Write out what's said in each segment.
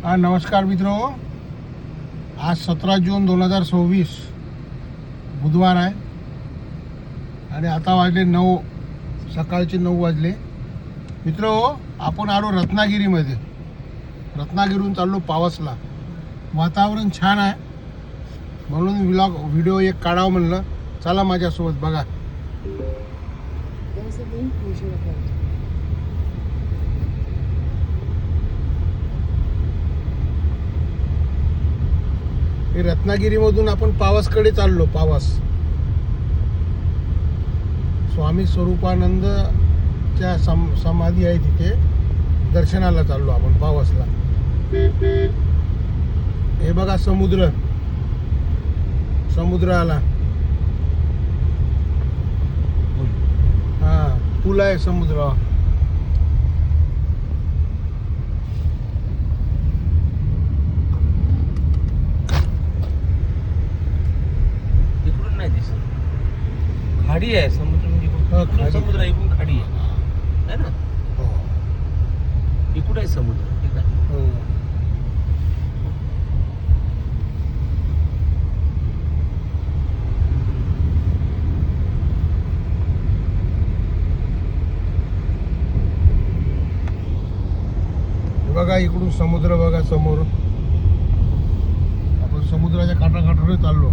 हा नमस्कार मित्रो, आज 17 जून 2026 बुधवार आहे आणि आता वाजले 9, सकाळचे 9 वाजले. मित्रो, आपण आलो रत्नागिरीमध्ये. रत्नागिरीहून चाललो पावसला. वातावरण छान आहे म्हणून व्हिडिओ एक काढावं म्हणलं. चला माझ्यासोबत बघा. हे रत्नागिरीमधून आपण पावसकडे चाललो. पावस स्वामी स्वरूपानंदच्या समाधी आहे तिथे, दर्शनाला चाललो आपण पावसला. हे बघा समुद्र आला. हा पूल आहे समुद्र. खाडी आहे समुद्र म्हणजे समुद्र आहे, इकडून खाडी आहे ना. इकडे आहे समुद्र. ठीक आहे. बघा इकडून समुद्र बघा समोर. आपण समुद्राच्या काठाकाठावर चाललो.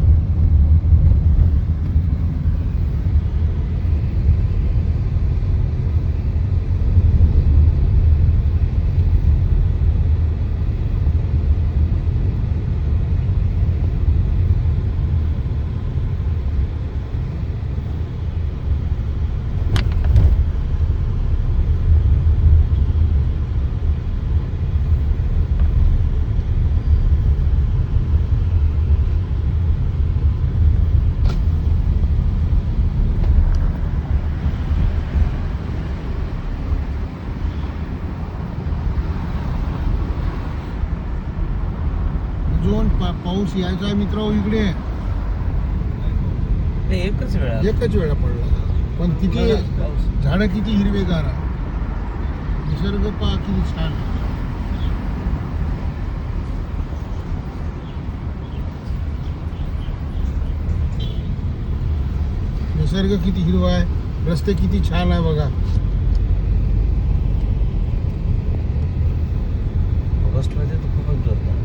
पाऊस यायचा आहे मित्र इकडे. एकच वेळा पडला, पण किती झाडं किती हिरवेगार आहे. निसर्ग पहा किती छान. निसर्ग किती हिरवा आहे, रस्ते किती छान आहे बघा. ऑगस्ट मध्ये तर खूपच जोरदार.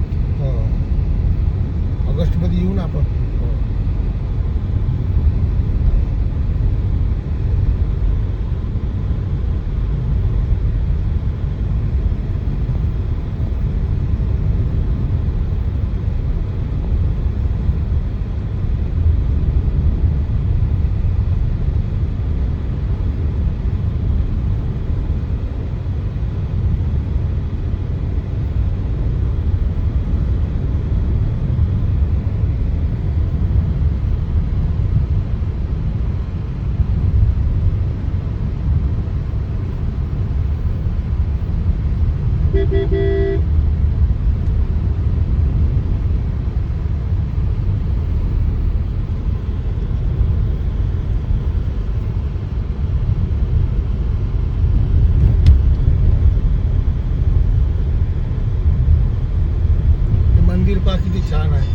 ऑगस्ट मध्ये येऊ ना आपण. मंदिर पहा किती छान आहे.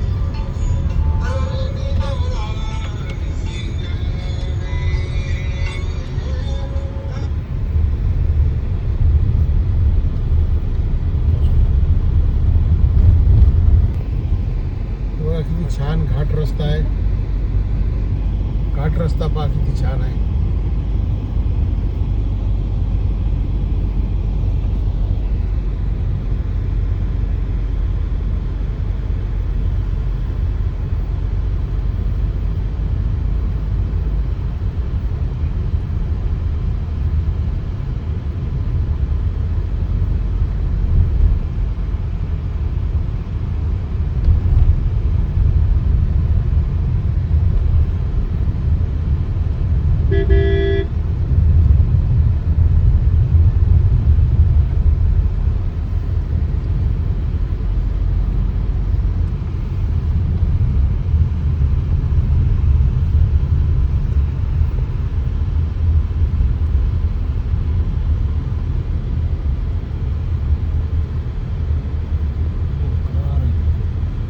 बघा किती छान घाट रस्ता आहे. घाट रस्ता पहा किती छान आहे.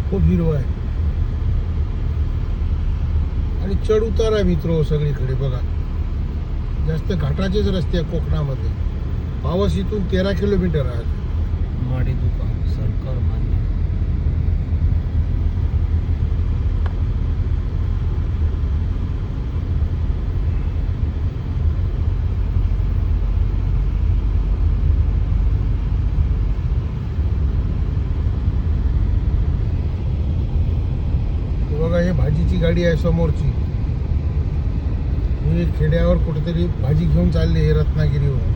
खूप हिरवं आहे आणि चढ उतार आहे मित्र सगळीकडे बघा. जास्त घाटाचेच रस्ते आहे कोकणामध्ये. पावस इथून 13 किलोमीटर आहे. माडी दुकान सरकार मान्य. हे बघा हे भाजीची गाडी आहे समोरची. हे खेड्यावर कुठेतरी भाजी घेऊन चालले हे रत्नागिरीवर.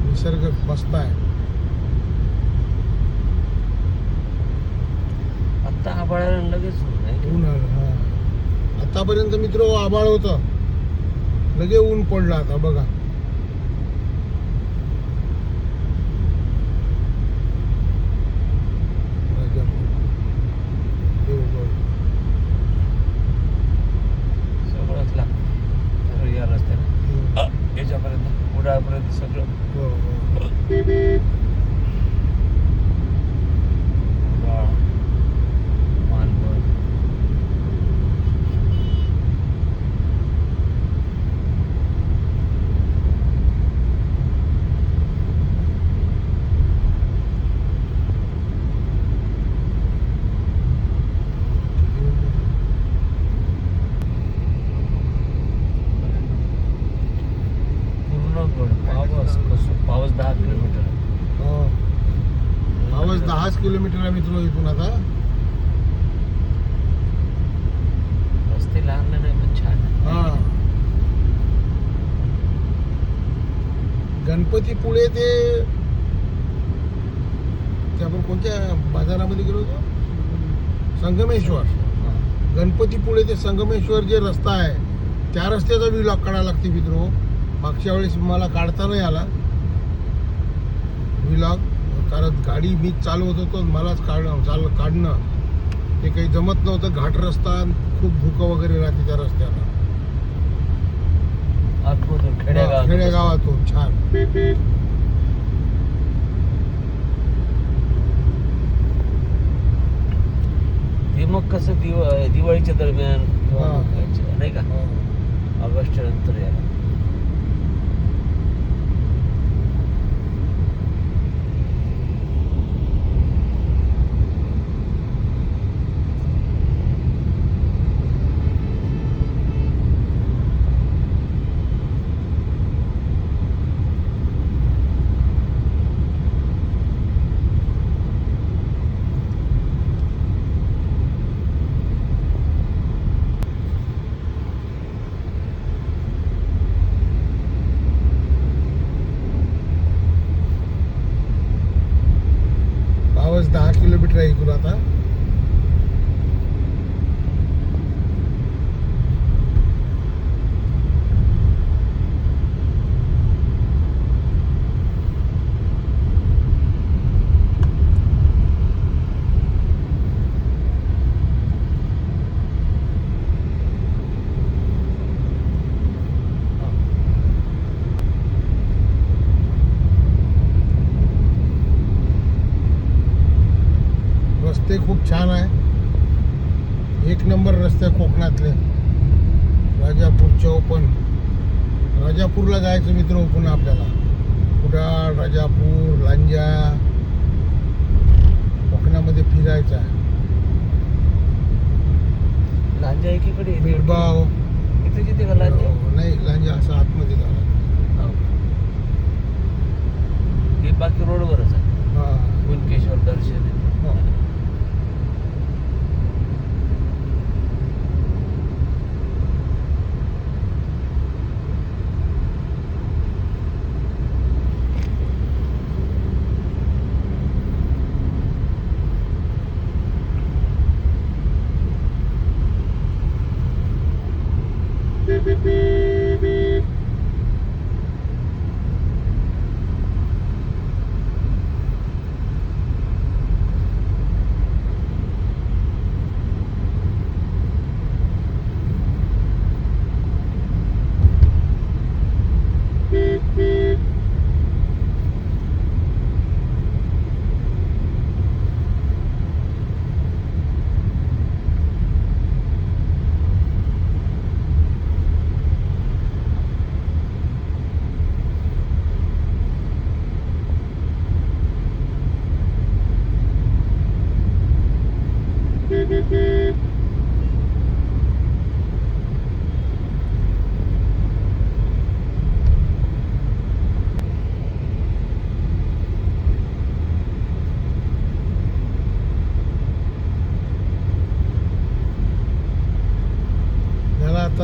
निसर्ग मस्त आहे. आता आभाळाला लगेच नाही. ऊन आलं हा. आतापर्यंत मित्र आभाळ होतं, लगे ऊन पडलं आता बघा. सगळंच लागतं या रस्त्याला याच्यापर्यंत उडाळपर्यंत सगळं. हो, हो. उडाळ, मालवण. पूर्णगड पावस कसं पावस 10 किलोमीटर आहे. हो. आवाज 10 किलोमीटर आहे मित्र इथून आता. रस्ते लहान नाही पण छान आहे. हा. गणपतीपुळे ते आपण कोणत्या बाजारामध्ये गेलो होतो, संगमेश्वर. गणपतीपुळे ते संगमेश्वर जे रस्ता आहे त्या रस्त्याचा व्हिलॉग काढायला लागते मित्र. मागच्या वेळेस मला काढता नाही आला व्हिलॉग, कारण गाडी मीच चालवत होतो. मलाच काढणं ते काही जमत नव्हतं. घाट रस्ता, खूप धुकं वगैरे राहते त्या रस्त्याला. आतमधून खेडेगावातून छान. ते मग कसं दिवाळीच्या दरम्यान किंवा हा. मग याच्या- नाही का ऑगस्ट नंतर यायला. पावस 10 किलोमीटर आहे इथून आता. रस्ते खूप छान आहे, एक नंबर रस्ते कोकणातले. राजापूर चौपन, राजापूरला जायचं मित्र पुन्हा आपल्याला. कुडाळ, राजापूर, लांजा कोकणामध्ये फिरायचं आहे. लांजा एकीकडे येते. मिरबाव इथे जिथे का लांजा? नाही, लांजा असं आतमध्ये झाला. हो. हे बाकी रोडवरच आहे. हा. कुणकेश्वर दर्शन आहे. हो. Beep, beep, beep.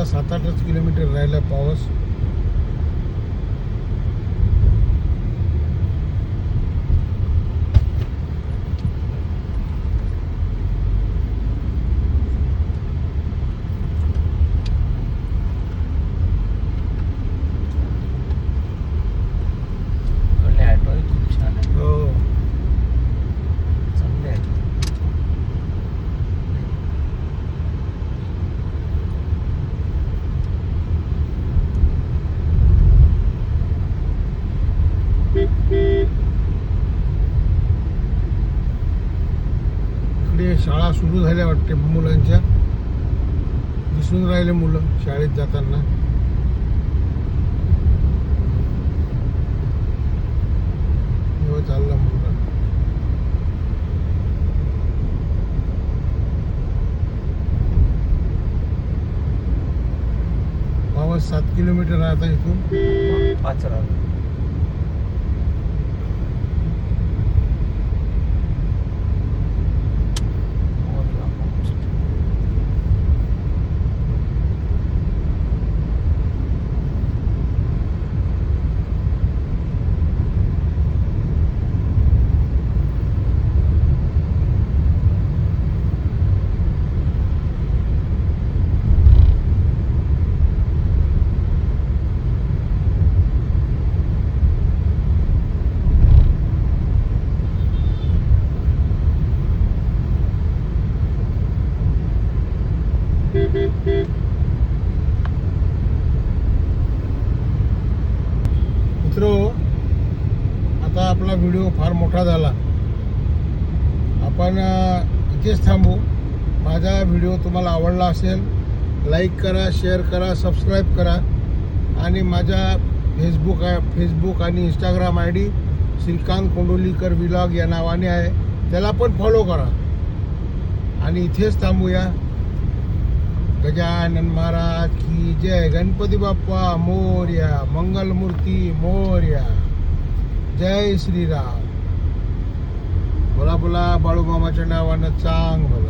आता 7-8 किलोमीटर राहिला पावस. इकडले ऑटो खूप छान आहे, हो. चांगले आहे. इकडे शाळा सुरू झाल्या वाटते मुलांच्या. दिसून राहिले मुलं शाळेत जाताना. तेव्हा चालला मुलगा. पावस 7 किलोमीटर आहे आता इथून. 5 राहतो. मित्रो, आता आपला व्हिडिओ फार मोठा झाला. आपण इथेच थांबू. माझा व्हिडिओ तुम्हाला आवडला असेल, लाईक करा, शेअर करा, सबस्क्राईब करा. आणि माझ्या फेसबुक आणि इंस्टाग्राम ID श्रीकांत कोंडोलीकर व्लॉग या नावाने आहे, त्याला पण फॉलो करा. आणि इथेच थांबूया. गजानन महाराज की जय. गणपती बाप्पा मोरया. मंगलमूर्ती मोरया. जय श्रीराम. बोला बोला बाळूमामाच्या नावानं चांग भला.